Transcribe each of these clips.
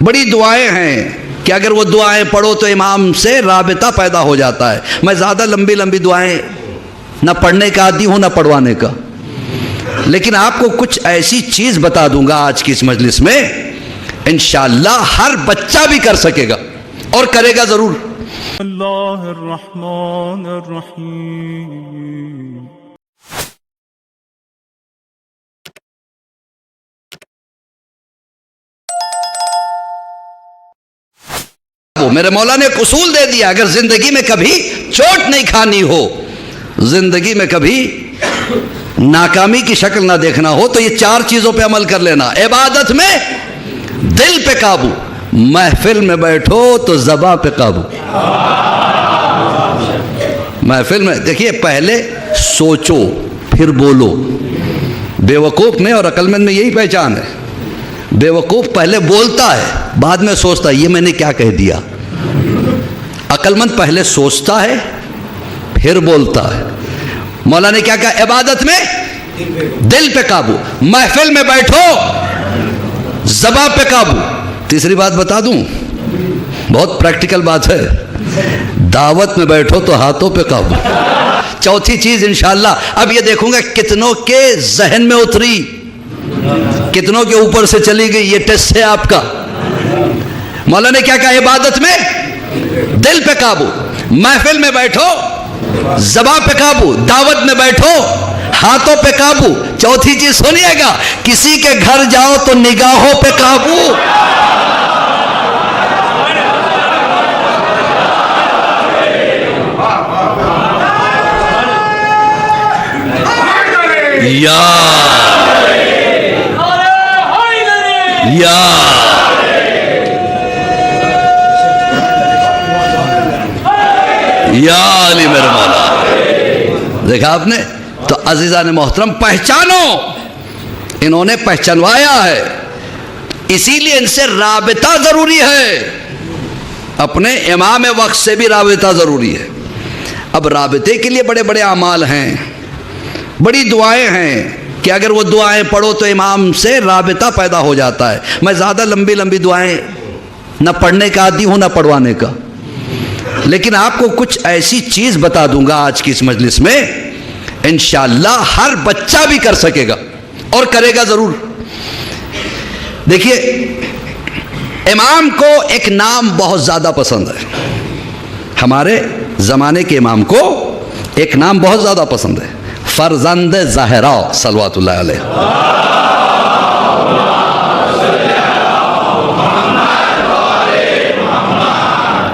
बड़ी दुआएं हैं कि अगर वो दुआएं पढ़ो तो इमाम से राबिता पैदा हो जाता है। मैं ज़्यादा लंबी लंबी दुआएं ना पढ़ने का आदी हूँ ना पढ़वाने का, लेकिन आपको कुछ ऐसी चीज़ बता दूंगा आज की इस मजलिस में, इंशाअल्लाह हर बच्चा भी कर सकेगा और करेगा ज़रूर। मेरे मौला ने एक उसूल दे दिया, अगर जिंदगी में कभी चोट नहीं खानी हो, जिंदगी में कभी नाकामी की शक्ल ना देखना हो, तो ये 4 चीजों पे अमल कर लेना। इबादत में दिल पे काबू, महफिल में बैठो तो ज़बां पे काबू। महफिल में देखिए, पहले सोचो फिर बोलो। बेवकूफ़ में और अक्लमंद में यही पहचान है। बेवकूफ़ पहले बोलता है, बाद में सोचता है ये मैंने क्या कह दिया। अक्लमंद पहले सोचता है फिर बोलता है। मौला ने क्या कहा? इबादत में दिल पे काबू, महफिल में बैठो ज़बां पे काबू। तीसरी बात बता दूं, बहुत प्रैक्टिकल बात है, दावत में बैठो तो हाथों पे काबू। चौथी चीज इंशाअल्लाह अब ये देखूंगा कितनों के जहन में उतरी, कितनों के ऊपर से चली गई, ये टेस्ट है आपका। मौला ने क्या कहा? इबादत में दिल पे काबू, महफिल में बैठो ज़बां पे काबू, दावत में बैठो हाथों पे काबू। चौथी चीज सुनिएगा, किसी के घर जाओ तो निगाहों पे काबू। या अली मेरे मौला। देखा आपने? तो अजीज़ा ने मोहतरम, पहचानो, इन्होंने पहचानवाया है, इसीलिए इनसे राबिता ज़रूरी है। अपने इमाम वक्त से भी राबिता ज़रूरी है। अब राबिते के लिए बड़े बड़े अमाल हैं, बड़ी दुआएं हैं कि अगर वो दुआएं पढ़ो तो इमाम से राबिता पैदा हो जाता है। मैं ज़्यादा लंबी लंबी दुआएं ना पढ़ने का आदी हूँ ना पढ़वाने का, लेकिन आपको कुछ ऐसी चीज़ बता दूंगा आज की इस मजलिस में, इंशाअल्लाह हर बच्चा भी कर सकेगा और करेगा ज़रूर। देखिए, इमाम को एक नाम बहुत ज़्यादा पसंद है। हमारे ज़माने के इमाम को एक नाम बहुत ज़्यादा पसंद है, फरजंद ज़हरा सल्लल्लाहु अलैहि।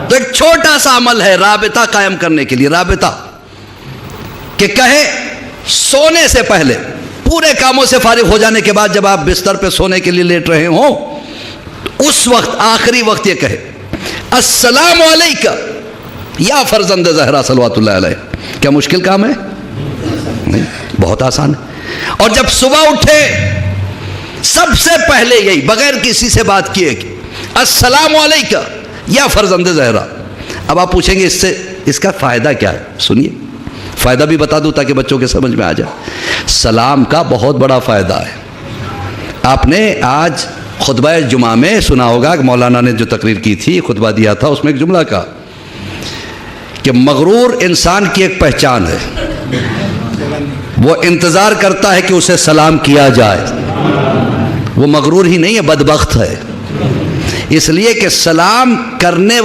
तो एक छोटा सा अमल है राबिता कायम करने के लिए, राबिता कि कहे सोने से पहले, पूरे कामों से फारिग हो जाने के बाद, जब आप बिस्तर पे सोने के लिए लेट रहे हो, उस वक्त आखिरी वक्त ये कहे अस्सलामु अलैका या फरजंद ज़हरा सल्लल्लाहु अलैहि। क्या मुश्किल काम है? नहीं, बहुत आसान है। और जब सुबह उठे सबसे पहले यही, बगैर किसी से बात किए, अस्सलामु अलैका या फरजंद ज़हरा। अब आप पूछेंगे इससे इसका फ़ायदा क्या है? सुनिए, फ़ायदा भी बता दूं ताकि बच्चों के समझ में आ जाए। सलाम का बहुत बड़ा फ़ायदा है। आपने आज खुतबा जुमा में सुना होगा कि मौलाना ने जो तकरीर की थी, खुतबा दिया था, उसमें एक जुमला कहा कि मगरूर इंसान की एक पहचान है, वो इंतज़ार करता है कि उसे सलाम किया जाए। वो मगरूर ही नहीं है, बदबख्त है। इसलिए कि सलाम करने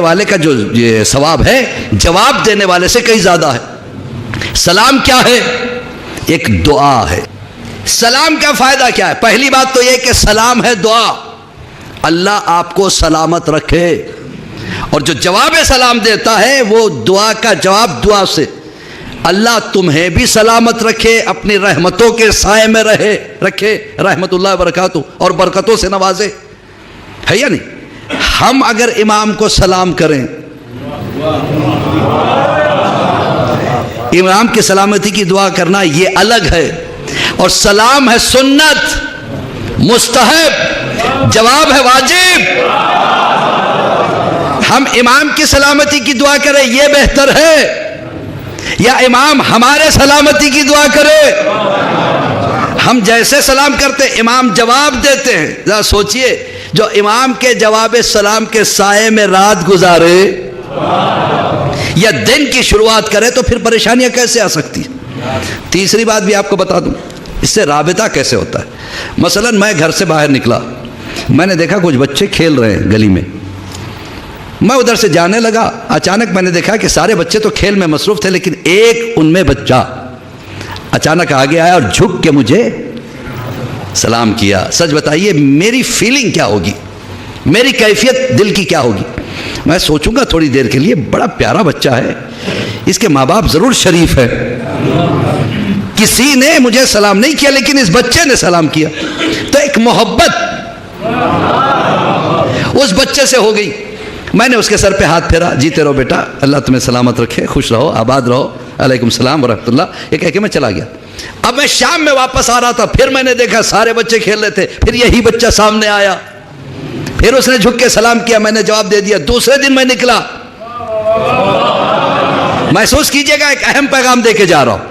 वाले का जो ये सवाब है, जवाब देने वाले से कहीं ज़्यादा है। सलाम क्या है? एक दुआ है। सलाम का फ़ायदा क्या है? पहली बात तो यह कि सलाम है दुआ, अल्लाह आपको सलामत रखे। और जो जवाब सलाम देता है वो दुआ का जवाब दुआ से, अल्लाह तुम्हें भी सलामत रखे, अपनी रहमतों के साए में रखे, रहमतुल्लाह बरकातहू, और बरकतों से नवाजे, है या नहीं? हम अगर इमाम को सलाम करें, इमाम की सलामती की दुआ करना ये अलग है, और सलाम है सुन्नत, मुस्तहब, जवाब है वाजिब। हम इमाम की सलामती की दुआ करें ये बेहतर है, या इमाम हमारे सलामती की दुआ करे? हम जैसे सलाम करते इमाम जवाब देते हैं। जरा सोचिए, जो इमाम के जवाब सलाम के साए में रात गुजारे या दिन की शुरुआत करे तो फिर परेशानियां कैसे आ सकती। तीसरी बात भी आपको बता दूं, इससे राबिता कैसे होता है। मसलन मैं घर से बाहर निकला, मैंने देखा कुछ बच्चे खेल रहे हैं गली में, मैं उधर से जाने लगा। अचानक मैंने देखा कि सारे बच्चे तो खेल में मसरूफ थे, लेकिन एक उनमें बच्चा अचानक आगे आया और झुक के मुझे सलाम किया। सच बताइए मेरी फीलिंग क्या होगी, मेरी कैफियत दिल की क्या होगी। मैं सोचूंगा थोड़ी देर के लिए, बड़ा प्यारा बच्चा है, इसके माँ बाप जरूर शरीफ है, किसी ने मुझे सलाम नहीं किया लेकिन इस बच्चे ने सलाम किया। तो एक मोहब्बत उस बच्चे से हो गई। मैंने उसके सर पे हाथ फेरा, जीते रहो बेटा, अल्लाह तुम्हें सलामत रखे, खुश रहो, आबाद रहो, अलैकुम सलाम वरहमतुल्लाह, ये कह के मैं चला गया। अब मैं शाम में वापस आ रहा था, फिर मैंने देखा सारे बच्चे खेल रहे थे, फिर यही बच्चा सामने आया, फिर उसने झुक के सलाम किया, मैंने जवाब दे दिया। दूसरे दिन मैं निकला, महसूस कीजिएगा एक अहम पैगाम दे के जा रहा हूं।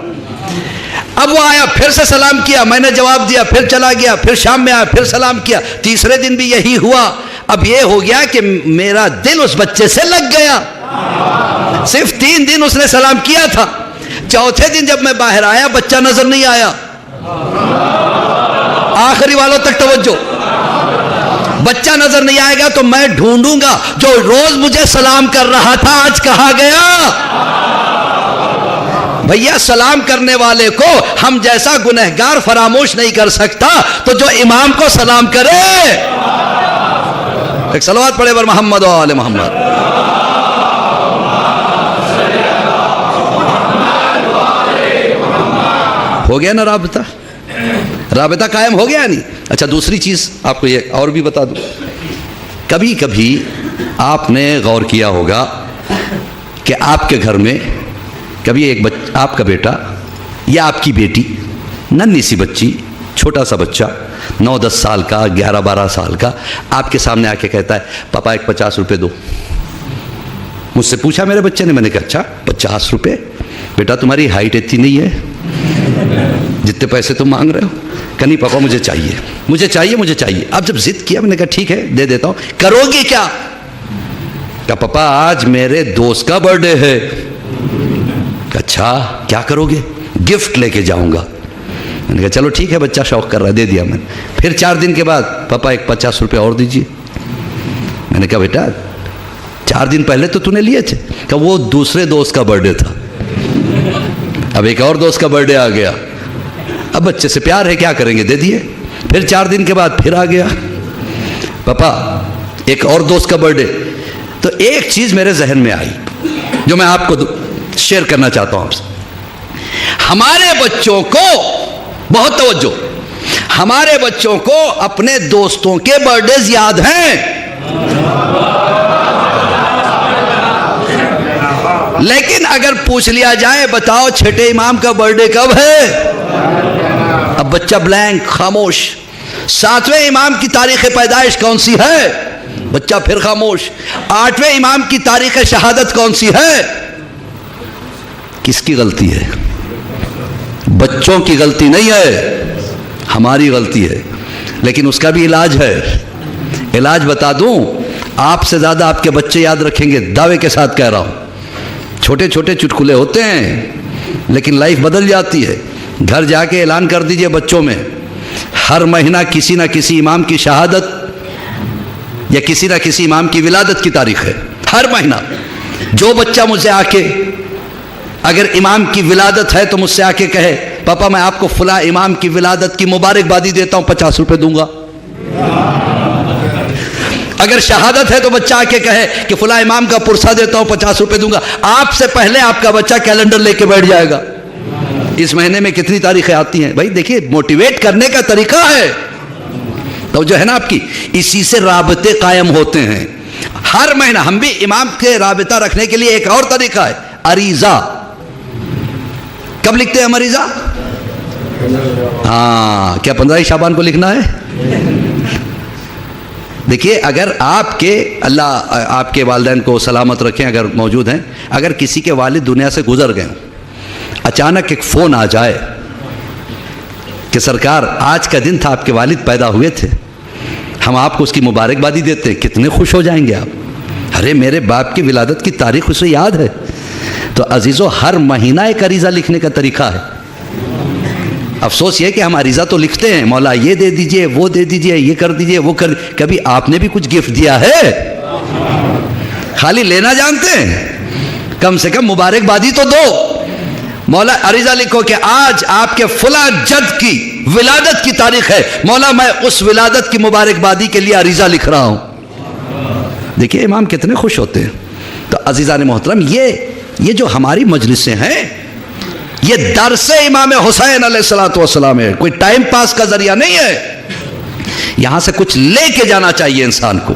अब वो आया, फिर से सलाम किया, मैंने जवाब दिया, फिर चला गया, फिर शाम में आया, फिर सलाम किया। तीसरे दिन भी यही हुआ। अब ये हो गया कि मेरा दिल उस बच्चे से लग गया। सिर्फ 3 दिन उसने सलाम किया था। चौथे दिन जब मैं बाहर आया, बच्चा नजर नहीं आया। आखिरी वालों तक तवज्जो, बच्चा नजर नहीं आएगा तो मैं ढूंढूंगा। जो रोज मुझे सलाम कर रहा था आज कहां गया। भैया सलाम करने वाले को हम जैसा गुनहगार फरामोश नहीं कर सकता, तो जो इमाम को सलाम करे, एक सलवात पढ़े बर मोहम्मद व आले मोहम्मद। हो गया ना राबिता, राबिता कायम हो गया नहीं। अच्छा दूसरी चीज आपको ये और भी बता दूं, कभी कभी आपने गौर किया होगा कि आपके घर में कभी एक आपका बेटा या आपकी बेटी, नन्ही सी बच्ची, छोटा सा बच्चा 9-10 साल का, 11-12 साल का, आपके सामने आके कहता है पापा एक 50 रुपये दो। मुझसे पूछा मेरे बच्चे ने, मैंने कहा अच्छा 50 रुपये, बेटा तुम्हारी हाइट इतनी नहीं है जितने पैसे तुम मांग रहे हो। कहा नहीं पापा मुझे चाहिए, मुझे चाहिए, मुझे चाहिए। अब जब जिद किया, मैंने कहा ठीक है दे देता हूँ। करोगे क्या? कहा पापा आज मेरे दोस्त का बर्थडे है। अच्छा क्या करोगे? गिफ्ट लेके जाऊंगा। मैंने कहा चलो ठीक है, बच्चा शौक कर रहा है, दे दिया मैंने। फिर 4 दिन के बाद पापा एक 50 रुपये और दीजिए। मैंने कहा बेटा 4 दिन पहले तो तूने लिए थे। कहा वो दूसरे दोस्त का बर्थडे था, अब एक और दोस्त का बर्थडे आ गया, अब बच्चे से प्यार है, क्या करेंगे, दे दिए। फिर 4 दिन के बाद फिर आ गया पापा एक और दोस्त का बर्थडे। तो एक चीज मेरे जहन में आई जो मैं आपको शेयर करना चाहता हूं आपसे। हमारे बच्चों को बहुत तवज्जो, हमारे बच्चों को अपने दोस्तों के बर्थडे याद हैं, लेकिन अगर पूछ लिया जाए बताओ छठे इमाम का बर्थडे कब है, अब बच्चा ब्लैंक, खामोश। 7वें इमाम की तारीख पैदाइश कौन सी है, बच्चा फिर खामोश। 8वें इमाम की तारीख शहादत कौन सी है। किसकी गलती है? बच्चों की गलती नहीं है, हमारी गलती है। लेकिन उसका भी इलाज है। इलाज बता दूं, आपसे ज्यादा आपके बच्चे याद रखेंगे, दावे के साथ कह रहा हूं। छोटे छोटे चुटकुले होते हैं लेकिन लाइफ बदल जाती है। घर जाके ऐलान कर दीजिए बच्चों में, हर महीना किसी ना किसी इमाम की शहादत या किसी ना किसी इमाम की विलादत की तारीख है। हर महीना जो बच्चा मुझसे आके, अगर इमाम की विलादत है तो मुझसे आके कहे पापा मैं आपको फला इमाम की विलादत की मुबारकबादी देता हूं, 50 रुपए दूंगा। अगर शहादत है तो बच्चा आके कहे कि फला इमाम का पुरसा देता हूं, 50 रुपए दूंगा। आपसे पहले आपका बच्चा कैलेंडर लेके बैठ जाएगा, इस महीने में कितनी तारीखें आती हैं। भाई देखिए, मोटिवेट करने का तरीका है तो जो है ना आपकी, इसी से राबते कायम होते हैं। हर महीना हम भी इमाम के राबता रखने के लिए एक और तरीका है, अरीजा। कब लिखते हैं हम अरीजा? हाँ, क्या 15 शाबान को लिखना है? देखिए, अगर आपके, अल्लाह आपके वालिदैन को सलामत रखें अगर मौजूद हैं, अगर किसी के वालिद दुनिया से गुजर गए, अचानक एक फ़ोन आ जाए कि कि सरकार आज का दिन था, आपके वालिद पैदा हुए थे, हम आपको उसकी मुबारकबादी देते हैं, कितने खुश हो जाएंगे आप। अरे मेरे बाप की विलादत की तारीख उसे याद है। तो अजीज़ों, हर महीना एक अरीज़ा लिखने का तरीका है। अफसोस ये कि हम अरीज़ा तो लिखते हैं, मौला ये दे दीजिए, वो दे दीजिए, ये कर दीजिए, वो कर। कभी आपने भी कुछ गिफ्ट दिया है? खाली लेना जानते हैं? कम से कम मुबारकबादी तो दो। मौला अरीज़ा लिखो कि आज आपके फुला जद की विलादत की तारीख है, मौला मैं उस विलादत की मुबारकबादी के लिए अरीज़ा लिख रहा हूं। देखिए इमाम कितने खुश होते हैं। तो अजीज़ान मोहतरम, ये जो हमारी मजलिसें हैं, ये दरसे इमाम हुसैन अलैहिस्सलातु वस्सलाम है, कोई टाइम पास का जरिया नहीं है। यहां से कुछ लेके जाना चाहिए इंसान को।